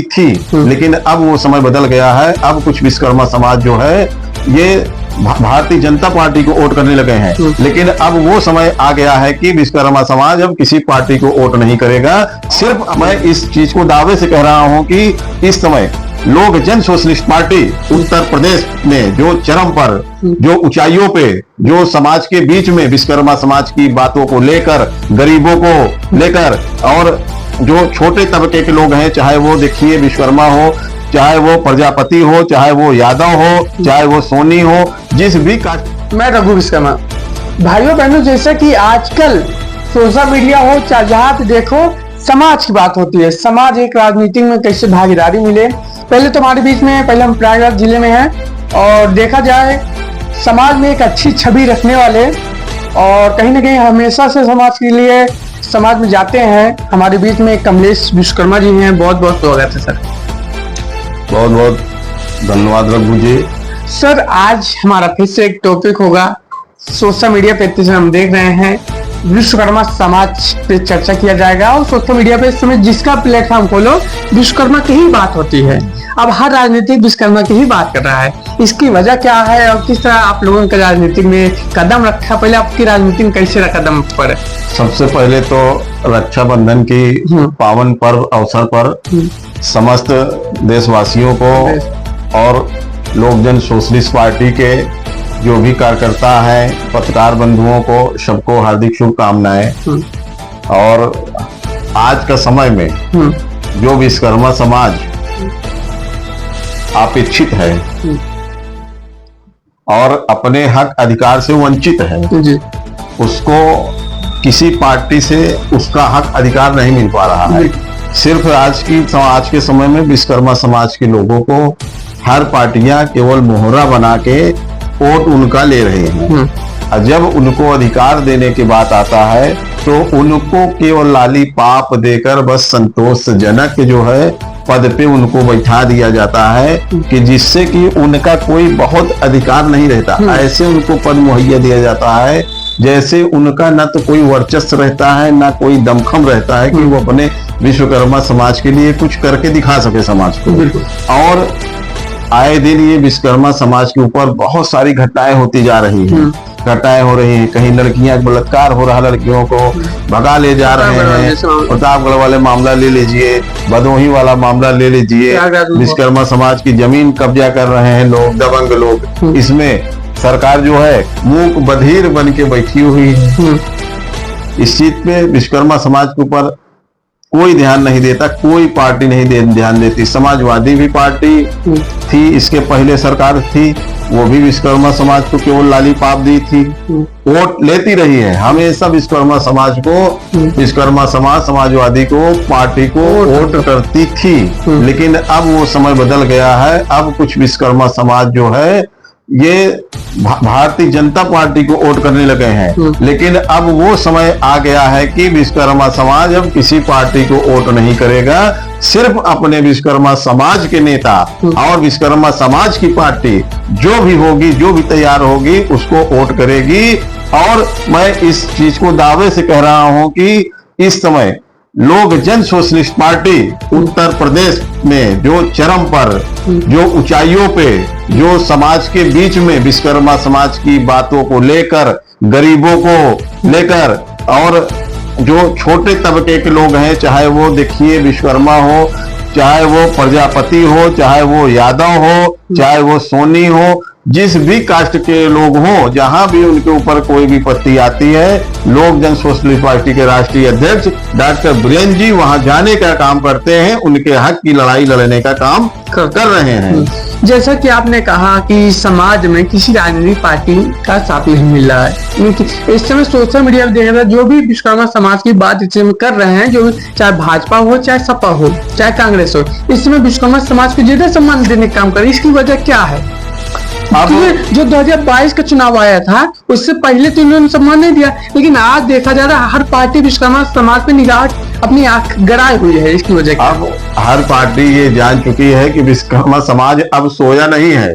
थी, लेकिन अब वो समय बदल गया है। अब कुछ विश्वकर्मा समाज जो है ये भारतीय जनता पार्टी को वोट करने लगे हैं, लेकिन अब वो समय आ गया है कि विश्वकर्मा समाज अब किसी पार्टी को वोट नहीं करेगा। सिर्फ मैं इस चीज को दावे से कह रहा हूं कि इस समय लोक जन सोशलिस्ट पार्टी उत्तर प्रदेश में जो चरम पर, जो ऊंचाइयों पे, जो समाज के बीच में विश्वकर्मा समाज की बातों को लेकर, गरीबों को लेकर, और जो छोटे तबके के लोग हैं, चाहे वो देखिए विश्वकर्मा हो, चाहे वो प्रजापति हो, चाहे वो यादव हो, चाहे वो सोनी हो, जिस भी कास्ट। मैं रघु विश्वकर्मा। भाइयों बहनों, जैसे कि आजकल सोशल मीडिया हो, चाहे जहाँ पे देखो समाज की बात होती है। समाज एक राजनीति में कैसे भागीदारी मिले। पहले तो हमारे बीच में, पहले हम प्रयागराज जिले में हैं और देखा जाए समाज में एक अच्छी छवि रखने वाले और कहीं ना कहीं हमेशा से समाज के लिए समाज में जाते हैं। हमारे बीच में कमलेश विश्वकर्मा जी हैं। बहुत बहुत स्वागत है सर। बहुत बहुत धन्यवाद रघु जी। सर, आज हमारा फिर से एक टॉपिक होगा। सोशल मीडिया पे इतने हम देख रहे हैं विश्वकर्मा समाज पे चर्चा किया जाएगा और सोशल मीडिया पे इस समय जिसका प्लेटफॉर्म खोलो विश्वकर्मा की ही बात होती है। अब हर राजनीतिक विश्वकर्मा की ही बात कर रहा है। इसकी वजह क्या है और किस तरह आप लोगों का राजनीतिक में कदम रखा? पहले आपकी राजनीति में कैसे कदम पड़े? सबसे पहले तो रक्षाबंधन की पावन पर्व अवसर पर समस्त देशवासियों को और लोक जन सोशलिस्ट पार्टी के जो भी कार्यकर्ता हैं, पत्रकार बंधुओं को, सबको हार्दिक शुभकामनाएं। और आज का समय में जो विश्वकर्मा समाज अपेक्षित है और अपने हक अधिकार से वंचित है जी, उसको किसी पार्टी से उसका हक अधिकार नहीं मिल पा रहा है। सिर्फ आज के समय में विश्वकर्मा समाज के लोगों को हर पार्टियां केवल मोहरा बना के वोट उनका ले रहे हैं। और जब उनको अधिकार देने की बात आता है तो उनको केवल लाली पाप देकर बस संतोषजनक जो है पद पे उनको बैठा दिया जाता है कि जिससे कि उनका कोई बहुत अधिकार नहीं रहता। ऐसे उनको पद मुहैया दिया जाता है जैसे उनका न तो कोई वर्चस्व रहता है, ना कोई दमखम रहता है कि वो अपने विश्वकर्मा समाज के लिए कुछ करके दिखा सके समाज को। और आए दिन ये विश्वकर्मा समाज के ऊपर बहुत सारी घटनाएं होती जा रही हैं। घटनाएं हो रही हैं, कहीं लड़कियां बलात्कार हो रहा, लड़कियों को भगा ले जा रहे हैं। प्रतापगढ़ वाले मामला ले लीजिए, भदोही वाला मामला ले लीजिए, विश्वकर्मा समाज की जमीन कब्जा कर रहे हैं लोग, दबंग लोग। इसमें सरकार जो है मूक बधिर बन के बैठी हुई है। इस चीज पे विश्वकर्मा समाज के ऊपर कोई ध्यान नहीं देता, कोई पार्टी नहीं ध्यान देती। समाजवादी भी पार्टी थी, इसके पहले सरकार थी, वो भी विश्वकर्मा समाज को केवल लाली पाप दी थी, वोट लेती रही है हमेशा विश्वकर्मा समाज को। विश्वकर्मा समाज समाजवादी को, पार्टी को वोट करती थी, लेकिन अब वो समय बदल गया है। अब कुछ विश्वकर्मा समाज जो है ये भारतीय जनता पार्टी को वोट करने लगे हैं, लेकिन अब वो समय आ गया है कि विश्वकर्मा समाज अब किसी पार्टी को वोट नहीं करेगा। सिर्फ अपने विश्वकर्मा समाज के नेता और विश्वकर्मा समाज की पार्टी जो भी होगी, जो भी तैयार होगी, उसको वोट करेगी। और मैं इस चीज को दावे से कह रहा हूं कि इस समय लोक जन सोशलिस्ट पार्टी उत्तर प्रदेश में जो चरम पर, जो ऊंचाइयों पे, जो समाज के बीच में विश्वकर्मा समाज की बातों को लेकर, गरीबों को लेकर, और जो छोटे तबके के लोग हैं, चाहे वो देखिए विश्वकर्मा हो, चाहे वो प्रजापति हो, चाहे वो यादव हो, चाहे वो सोनी हो, जिस भी कास्ट के लोग हों, जहां भी उनके ऊपर कोई विपत्ति आती है, लोक जन सोशलिस्ट पार्टी के राष्ट्रीय अध्यक्ष डॉक्टर बीरेन जी वहां जाने का काम करते हैं, उनके हक की लड़ाई लड़ने का काम कर रहे हैं। जैसा कि आपने कहा कि समाज में किसी राजनीतिक पार्टी का साथ नहीं मिल रहा है। इस समय सोशल मीडिया पर देखा जाए जो भी विश्वकर्मा समाज की बात इस समय कर रहे हैं, जो चाहे भाजपा हो, चाहे सपा हो, चाहे कांग्रेस हो, इस समय विश्वकर्मा समाज को ज्यादा सम्मान देने का काम कर रहे हैं। इसकी वजह क्या है? जो 2022 का चुनाव आया था उससे पहले तो इन्होंने सम्मान नहीं दिया, लेकिन आज देखा जा रहा है हर पार्टी विश्वकर्मा समाज पे निगाह अपनी आंख गड़ाई हुई है। इसकी वजह अब हर पार्टी ये जान चुकी है कि विश्वकर्मा समाज अब सोया नहीं है।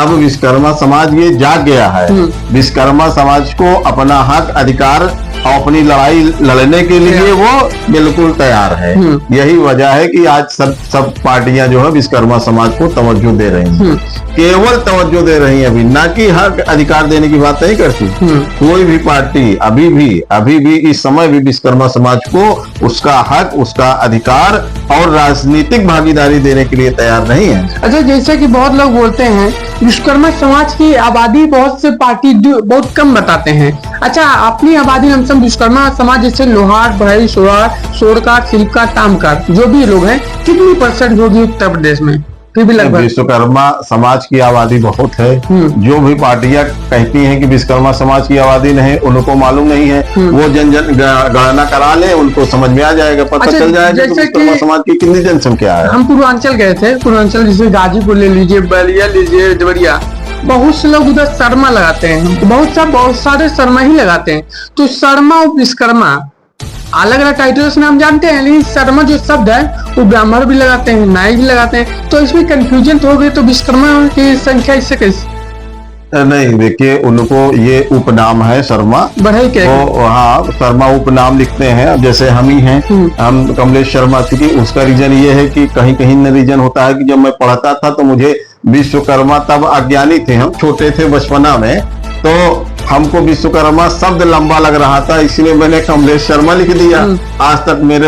अब विश्वकर्मा समाज ये जाग गया है। विश्वकर्मा समाज को अपना हक अधिकार अपनी लड़ाई लड़ने के लिए वो बिल्कुल तैयार है। यही वजह है कि आज सब पार्टियां जो है विश्वकर्मा समाज को तवज्जो दे रही हैं, केवल तवज्जो दे रही हैं, अभी ना कि हक अधिकार देने की बात नहीं करती। कोई भी पार्टी अभी भी इस समय भी विश्वकर्मा समाज को उसका हक, उसका अधिकार और राजनीतिक भागीदारी देने के लिए तैयार नहीं है। अच्छा, जैसे कि बहुत लोग बोलते हैं विश्वकर्मा समाज की आबादी बहुत से पार्टी बहुत कम बताते हैं। अच्छा, अपनी आबादी हम विश्वकर्मा समाज जैसे लोहार, बढ़ई, सोरकार, शिल्पकार, तामकार जो भी लोग हैं कितनी % होगी उत्तर प्रदेश में? फिर भी लगभग विश्वकर्मा समाज की आबादी बहुत है। जो भी पार्टियां कहती हैं कि विश्वकर्मा समाज की आबादी नहीं, उनको मालूम नहीं है। वो जन गणना करा ले, उनको समझ में आ जाएगा, पता चल जाएगा कि विश्वकर्मा समाज की कितनी जनसंख्या है। हम पूर्वांचल गए थे, पूर्वांचल जैसे गाजीपुर ले लीजिए, बलिया लीजिए, देवरिया, बहुत से लोग उधर शर्मा लगाते हैं, बहुत सारे शर्मा ही लगाते हैं। तो शर्मा और विश्वकर्मा अलग अलग टाइटल्स में हम जानते हैं, लेकिन शर्मा जो शब्द है वो ब्राह्मण भी लगाते हैं, नाई भी लगाते हैं, तो इसमें कंफ्यूजन तो हो गई। तो विश्वकर्मा की संख्या इससे कैसे? नहीं, देखिए, उनको ये उपनाम है शर्मा, बढ़ई के हाँ, शर्मा उपनाम लिखते हैं। अब जैसे हम ही हैं, हम कमलेश शर्मा, क्योंकि उसका रीजन ये है कि कहीं कहीं रीजन होता है कि जब मैं पढ़ता था तो मुझे विश्वकर्मा, तब अज्ञानी थे हम, छोटे थे बचपना में, तो हमको विश्वकर्मा शब्द लंबा लग रहा था, इसलिए मैंने कमलेश शर्मा लिख दिया। आज तक मैं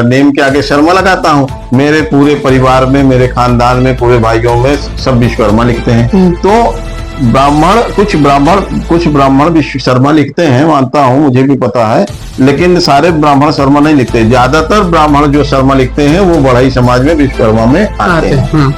नेम के आगे शर्मा लगाता हूँ। मेरे पूरे परिवार में, मेरे खानदान में, पूरे भाइयों में सब विश्वकर्मा लिखते हैं। तो कुछ ब्राह्मण विश्वकर्मा लिखते हैं, मानता हूँ, मुझे भी पता है, लेकिन सारे ब्राह्मण शर्मा नहीं लिखते। ज्यादातर ब्राह्मण जो शर्मा लिखते हैं वो बढ़ई समाज में विश्वकर्मा में आते हैं।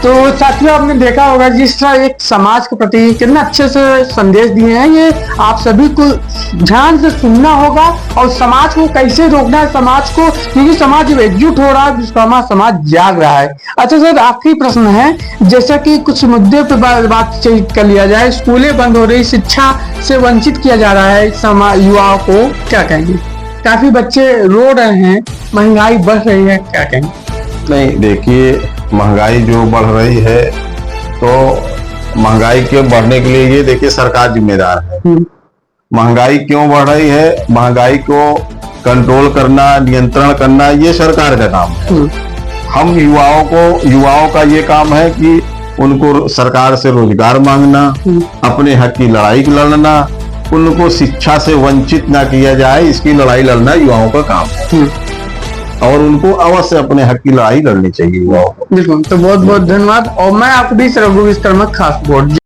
तो साथियों, आपने देखा होगा जिस तरह एक समाज के प्रति कितना अच्छे से संदेश दिए हैं, ये आप सभी को ध्यान से सुनना होगा और समाज को कैसे रोकना है, समाज को, क्योंकि समाज जब एकजुट हो रहा है, विश्वकर्मा समाज जाग रहा है। अच्छा सर, आखिरी प्रश्न है, जैसा कि कुछ मुद्दे पे बातचीत कर लिया जाए, स्कूलें बंद हो रही, शिक्षा से वंचित किया जा रहा है समाज, युवाओं को क्या कहेंगे? काफी बच्चे रो रहे हैं, महंगाई बढ़ रही है, क्या कहेंगे? नहीं, देखिए, महंगाई जो बढ़ रही है, तो महंगाई के बढ़ने के लिए ये देखिए सरकार जिम्मेदार है। महंगाई क्यों बढ़ रही है, महंगाई को कंट्रोल करना, नियंत्रण करना, ये सरकार का काम है। हम युवाओं का ये काम है कि उनको सरकार से रोजगार मांगना, अपने हक की लड़ाई लड़ना, उनको शिक्षा से वंचित ना किया जाए, इसकी लड़ाई लड़ना युवाओं का काम है। और उनको अवश्य अपने हक की लड़ाई लड़नी चाहिए युवाओं को। बिल्कुल, तो बहुत बहुत धन्यवाद। और मैं आपको भी विश्वकर्मा खास वोट